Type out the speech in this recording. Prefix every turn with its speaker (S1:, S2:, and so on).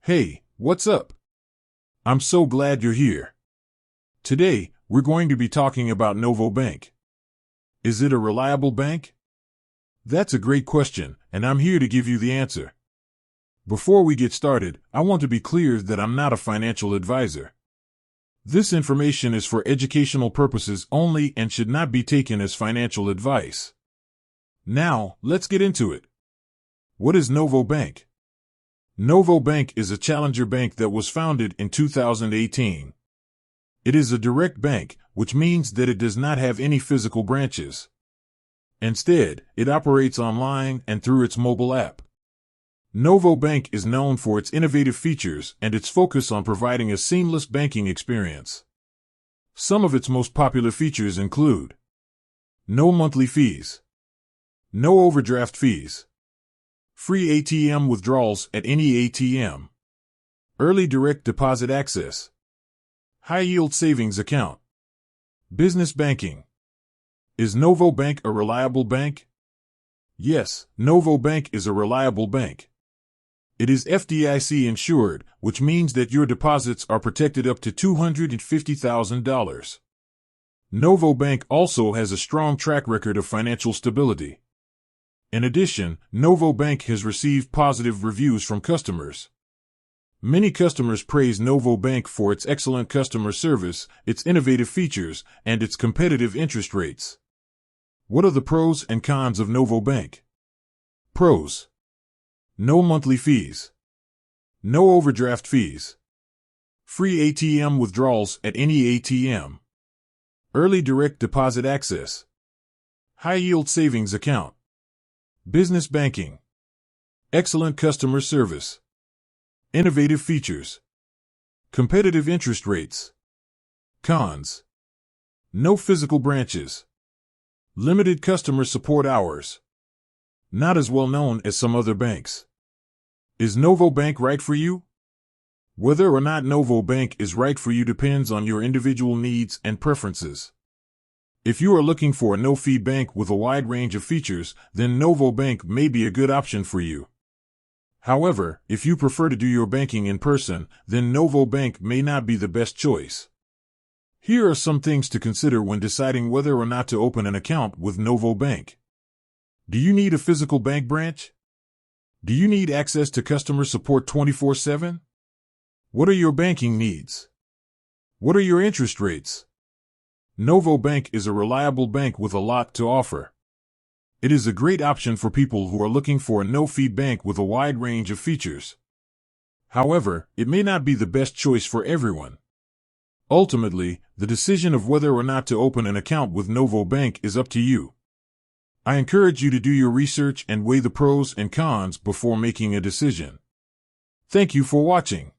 S1: Hey, what's up? I'm so glad you're here. Today, we're going to be talking about Novo Bank. Is it a reliable bank? That's a great question, and I'm here to give you the answer. Before we get started, I want to be clear that I'm not a financial advisor. This information is for educational purposes only and should not be taken as financial advice. Now, let's get into it. What is Novo Bank? Novo Bank is a challenger bank that was founded in 2018. It is a direct bank, which means that it does not have any physical branches. Instead, it operates online and through its mobile app. Novo Bank is known for its innovative features and its focus on providing a seamless banking experience. Some of its most popular features include no monthly fees, no overdraft fees, free ATM withdrawals at any ATM, early direct deposit access, high-yield savings account, business banking. Is Novo Bank a reliable bank? Yes, Novo Bank is a reliable bank. It is FDIC insured, which means that your deposits are protected up to $250,000. Novo Bank also has a strong track record of financial stability. In addition, Novo Bank has received positive reviews from customers. Many customers praise Novo Bank for its excellent customer service, its innovative features, and its competitive interest rates. What are the pros and cons of Novo Bank? Pros: no monthly fees, no overdraft fees, free ATM withdrawals at any ATM, early direct deposit access, high-yield savings account, business banking, excellent customer service, innovative features, competitive interest rates. Cons: no physical branches, limited customer support hours, not as well known as some other banks. Is Novo Bank right for you? Whether or not Novo Bank is right for you depends on your individual needs and preferences. If you are looking for a no-fee bank with a wide range of features, then Novo Bank may be a good option for you. However, if you prefer to do your banking in person, then Novo Bank may not be the best choice. Here are some things to consider when deciding whether or not to open an account with Novo Bank. Do you need a physical bank branch? Do you need access to customer support 24/7? What are your banking needs? What are your interest rates? Novo Bank is a reliable bank with a lot to offer. It is a great option for people who are looking for a no-fee bank with a wide range of features. However, it may not be the best choice for everyone. Ultimately, the decision of whether or not to open an account with Novo Bank is up to you. I encourage you to do your research and weigh the pros and cons before making a decision. Thank you for watching.